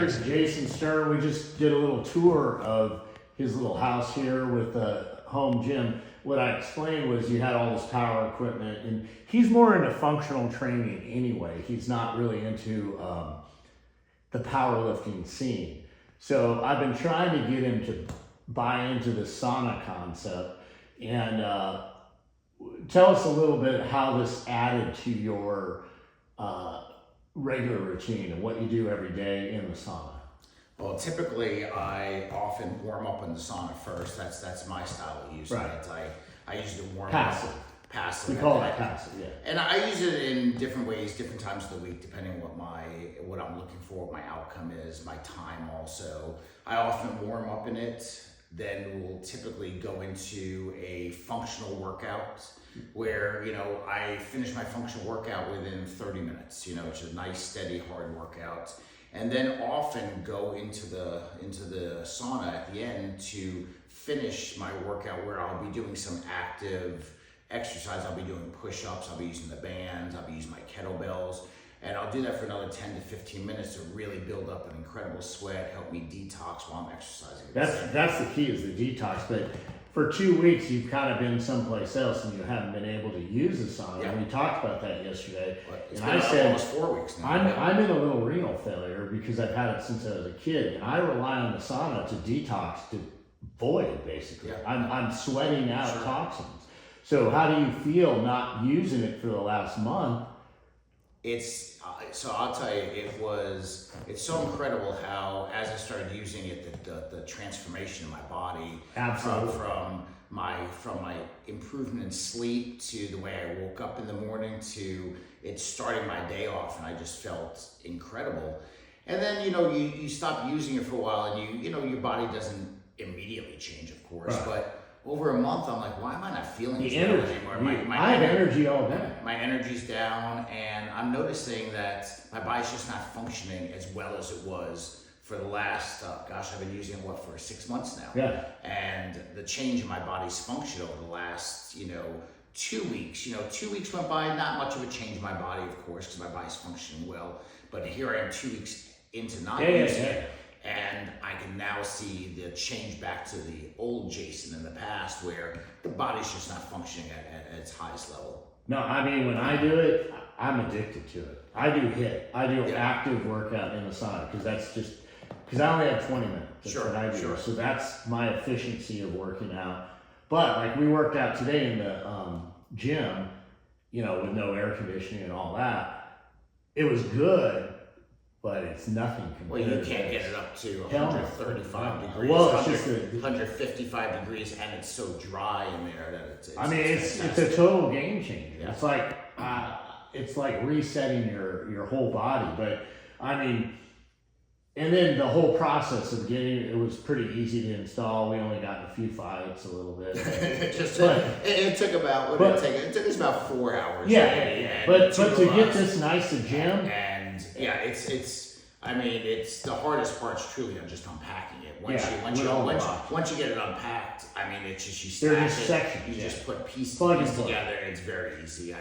Here's Jason Stern. We just did a little tour of his little house here with a home gym. What I explained was you had all this power equipment, and he's more into functional training anyway. He's not really into the powerlifting scene. So I've been trying to get him to buy into the sauna concept, and tell us a little bit how this added to your regular routine and what you do every day in the sauna. Well, typically I often warm up in the sauna first. That's my style of using Right. it. I usually warm Passive. up. Passive. We call that passive, yeah. And I use it in different ways, different times of the week, depending on what I'm looking for, what my outcome is, my time also. I often warm up in it, then we'll typically go into a functional workout where, I finish my functional workout within 30 minutes, which is a nice, steady, hard workout. And then often go into the sauna at the end to finish my workout where I'll be doing some active exercise. I'll be doing push-ups, I'll be using the bands, I'll be using my kettlebells, and I'll do that for another 10 to 15 minutes to really build up an incredible sweat, help me detox while I'm exercising. That's the key, is the detox. But for 2 weeks, you've kind of been someplace else and you haven't been able to use the sauna. Yeah. And we talked about that yesterday. It's and been I said, almost 4 weeks now. I'm in a little renal failure because I've had it since I was a kid, and I rely on the sauna to detox, to void basically. Yeah. I'm sweating out Sure. toxins. So how do you feel not using it for the last month? So I'll tell you, it's so incredible how, as I started using it, the transformation in my body. Absolutely. From my improvement in sleep to the way I woke up in the morning to it starting my day off, and I just felt incredible. And then, you stop using it for a while, and your body doesn't immediately change, of course, Right. But over a month, I'm like, why am I not feeling The this well energy. anymore? I have energy all day. My energy's down, and I'm noticing that my body's just not functioning as well as it was for the last, I've been using it, for 6 months now. Yeah. And the change in my body's function over the last, 2 weeks. 2 weeks went by, not much of a change in my body, of course, because my body's functioning well. But here I am 2 weeks into not using it. And I can now see the change back to the old Jason in the past, where the body's just not functioning at its highest level. No, I mean, when I do it, I'm addicted to it. I do HIIT. I do active workout in the sauna because I only have 20 minutes. That's what I do. Sure. So that's my efficiency of working out. But like we worked out today in the gym, with no air conditioning and all that. It was good, but it's nothing compared. Well, you can't get it up to 135 degrees. Well, it's just 155 degrees, and it's so dry in there that it's a total game changer. Yeah. It's like resetting your whole body. But I mean, and then the whole process of getting it was pretty easy to install. We only got in a few fights a little bit. It took about it took us about 4 hours. But to get this nice a gym, and it's the hardest part's truly on just unpacking it. Once you get it unpacked, it's just you stack sections. You just put pieces together. It's very easy.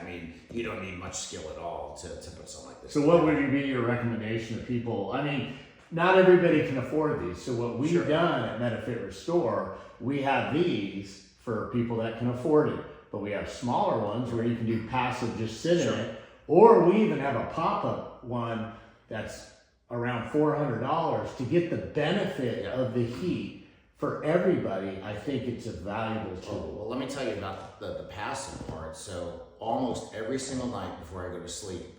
You don't need much skill at all to put something like this. So what would be your recommendation to people? Not everybody can afford these. So what we've done at MetaFit Restore, we have these for people that can afford it. But we have smaller ones where you can do passive, just sit in it. Or we even have a pop-up one that's around $400 to get the benefit of the heat for everybody. I think it's a valuable tool. Well, let me tell you about the passive part. So almost every single night before I go to sleep,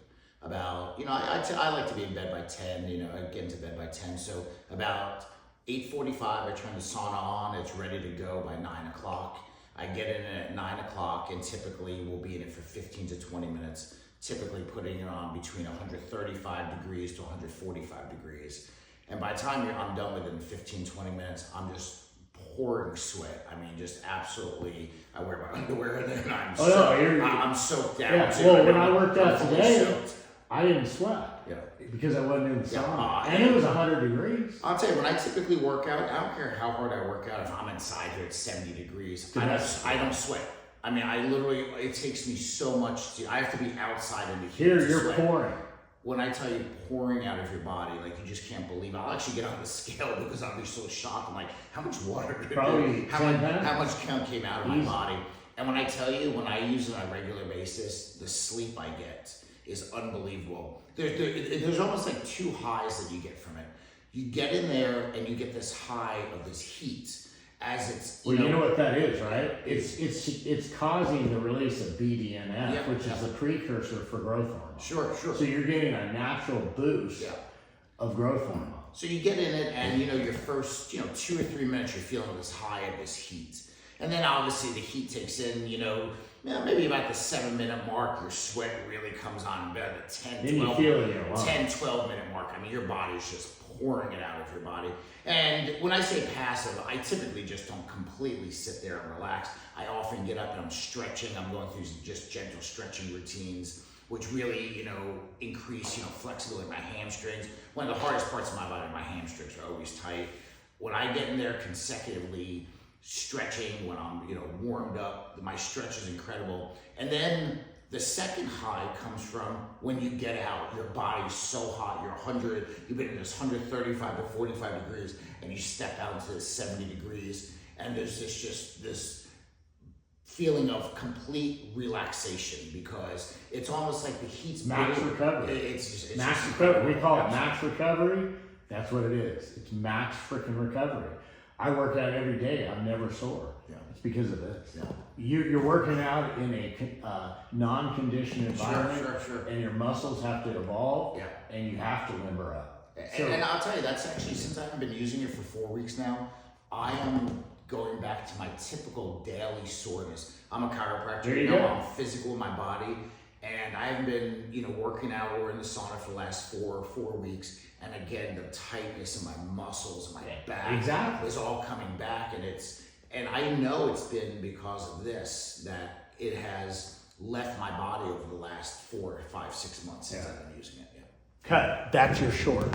I like to be in bed by 10, I get into bed by 10. So about 8:45, I turn the sauna on. It's ready to go by 9 o'clock. I get in at 9 o'clock, and typically we'll be in it for 15 to 20 minutes, typically putting it on between 135 degrees to 145 degrees. And by the time I'm done within 15, 20 minutes, I'm just pouring sweat. Just absolutely, I wear my underwear and then I'm soaked down. Yeah, well, when I worked out today, I didn't sweat. Yeah. Because I wasn't in the sauna. And it was 100 degrees. I'll tell you, when I typically work out, I don't care how hard I work out, if I'm inside here at 70 degrees, I don't sweat. I literally, it takes me so much I have to be outside in the heat. Here, you're pouring. when I tell you pouring out of your body, like you just can't believe it. I'll actually get on the scale because I'll be so shocked. I'm like, how much water did how much came out of my body? And when I tell you, when I use it on a regular basis, the sleep I get is unbelievable. There's almost like two highs that you get from it. You get in there and you get this high of this heat as it's. You know what that is, right? It's causing the release of BDNF, which is a precursor for growth hormone. Sure. So you're getting a natural boost of growth hormone. So you get in it, and your first 2 or 3 minutes, you're feeling this high of this heat, and then obviously the heat takes in. Maybe about the 7-minute mark, your sweat really comes on. About the 10, 12 minute mark. I mean, your body's just pouring it out of your body. And when I say passive, I typically just don't completely sit there and relax. I often get up and I'm stretching. I'm going through just gentle stretching routines, which really, increase, flexibility in my hamstrings. One of the hardest parts of my body, my hamstrings are always tight. When I get in there consecutively, stretching, when I'm, warmed up, my stretch is incredible. And then the second high comes from when you get out. Your body's so hot. You've been in this 135 to 45 degrees, and you step out into this 70 degrees, and there's this feeling of complete relaxation, because it's almost like the heat's max recovery. It's max recovery. We call it max recovery. That's what it is. It's max freaking recovery. I work out every day. I'm never sore. It's because of this. You're working out in a non-conditioned environment, and your muscles have to evolve, and you have to limber up. And I'll tell you, that's actually, since I've been using it for 4 weeks now, I am going back to my typical daily soreness. I'm a chiropractor. I'm physical in my body, and I haven't been, working out or in the sauna for the last four weeks. And again, the tightness in my muscles, my back is all coming back, and I know it's been because of this that it has left my body over the last 4, 5, 6 months since I've been using it. Cut. That's your short.